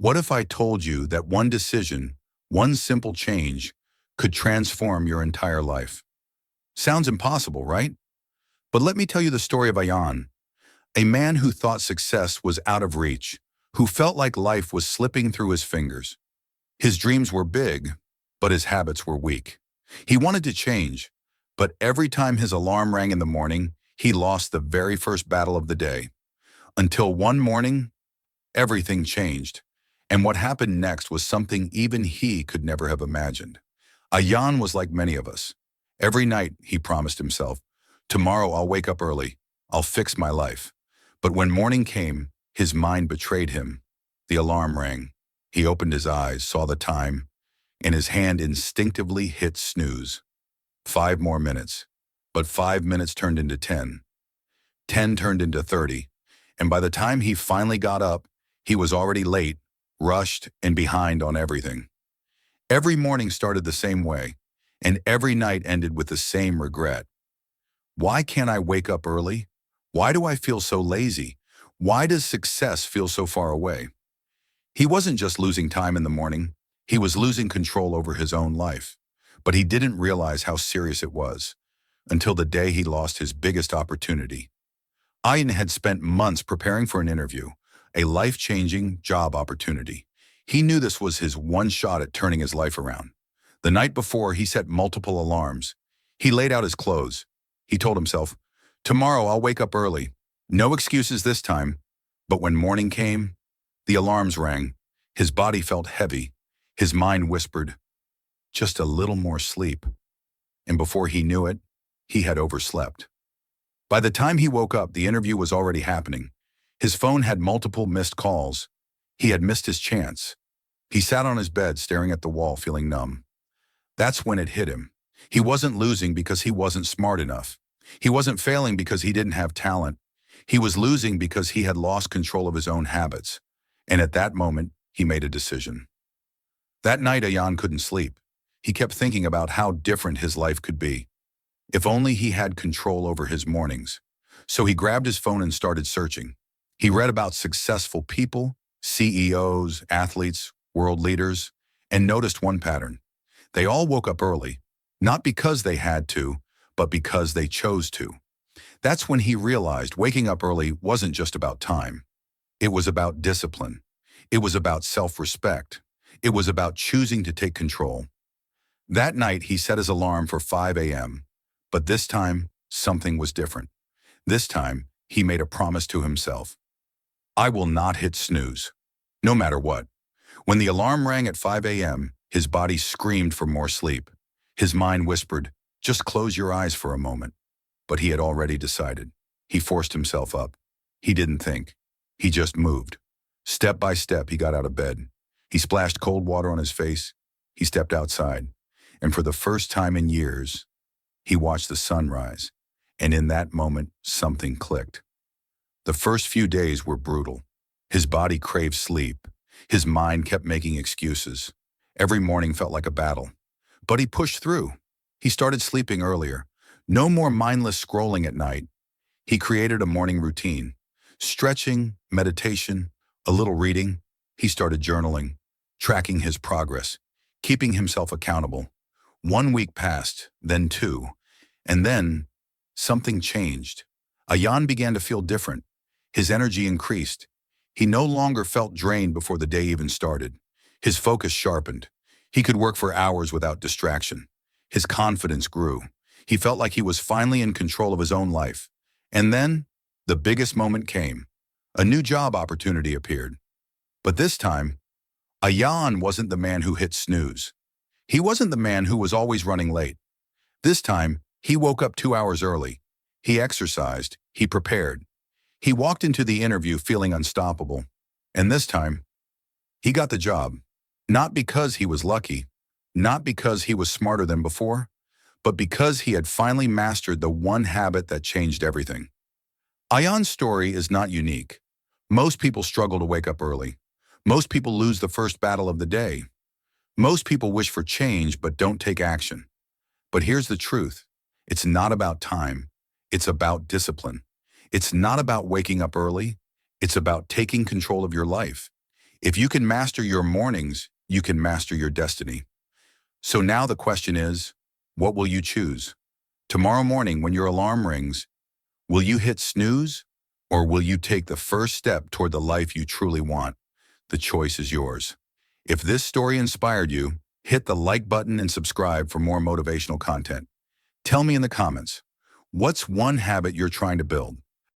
What if I told you that one decision, one simple change, could transform your entire life? Sounds impossible, right? But let me tell you the story of Ayaan, a man who thought success was out of reach, who felt like life was slipping through his fingers. His dreams were big, but his habits were weak. He wanted to change, but every time his alarm rang in the morning, he lost the very first battle of the day. Until one morning, everything changed. And what happened next was something even he could never have imagined. Ayaan was like many of us. Every night, he promised himself, tomorrow I'll wake up early. I'll fix my life. But when morning came, his mind betrayed him. The alarm rang. He opened his eyes, saw the time, and his hand instinctively hit snooze. 5 more minutes. But 5 minutes turned into 10. 10 turned into 30. And by the time he finally got up, he was already late, rushed, and behind on everything. Every morning started the same way, and every night ended with the same regret. Why can't I wake up early? Why do I feel so lazy? Why does success feel so far away? He wasn't just losing time in the morning, he was losing control over his own life. But he didn't realize how serious it was, until the day he lost his biggest opportunity. Ayaan had spent months preparing for an interview, a life-changing job opportunity. He knew this was his one shot at turning his life around. The night before, he set multiple alarms. He laid out his clothes. He told himself, tomorrow I'll wake up early. No excuses this time. But when morning came, the alarms rang. His body felt heavy. His mind whispered, just a little more sleep. And before he knew it, he had overslept. By the time he woke up, the interview was already happening. His phone had multiple missed calls. He had missed his chance. He sat on his bed, staring at the wall, feeling numb. That's when it hit him. He wasn't losing because he wasn't smart enough. He wasn't failing because he didn't have talent. He was losing because he had lost control of his own habits. And at that moment, he made a decision. That night, Ayaan couldn't sleep. He kept thinking about how different his life could be. If only he had control over his mornings. So he grabbed his phone and started searching. He read about successful people, CEOs, athletes, world leaders, and noticed one pattern. They all woke up early, not because they had to, but because they chose to. That's when he realized waking up early wasn't just about time. It was about discipline. It was about self-respect. It was about choosing to take control. That night, he set his alarm for 5 a.m., but this time, something was different. This time, he made a promise to himself. I will not hit snooze, no matter what. When the alarm rang at 5 a.m., his body screamed for more sleep. His mind whispered, just close your eyes for a moment. But he had already decided. He forced himself up. He didn't think. He just moved. Step by step, he got out of bed. He splashed cold water on his face. He stepped outside. And for the first time in years, he watched the sun rise. And in that moment, something clicked. The first few days were brutal. His body craved sleep. His mind kept making excuses. Every morning felt like a battle. But he pushed through. He started sleeping earlier. No more mindless scrolling at night. He created a morning routine. Stretching, meditation, a little reading. He started journaling, tracking his progress, keeping himself accountable. 1 week passed, then 2. And then something changed. Ayaan began to feel different. His energy increased. He no longer felt drained before the day even started. His focus sharpened. He could work for hours without distraction. His confidence grew. He felt like he was finally in control of his own life. And then, the biggest moment came. A new job opportunity appeared. But this time, Ayaan wasn't the man who hit snooze. He wasn't the man who was always running late. This time, he woke up 2 hours early. He exercised. He prepared. He walked into the interview feeling unstoppable. And this time, he got the job. Not because he was lucky, not because he was smarter than before, but because he had finally mastered the one habit that changed everything. Ayaan's story is not unique. Most people struggle to wake up early. Most people lose the first battle of the day. Most people wish for change but don't take action. But here's the truth. It's not about time. It's about discipline. It's not about waking up early. It's about taking control of your life. If you can master your mornings, you can master your destiny. So now the question is, what will you choose? Tomorrow morning when your alarm rings, will you hit snooze or will you take the first step toward the life you truly want? The choice is yours. If this story inspired you, hit the like button and subscribe for more motivational content. Tell me in the comments, what's one habit you're trying to build?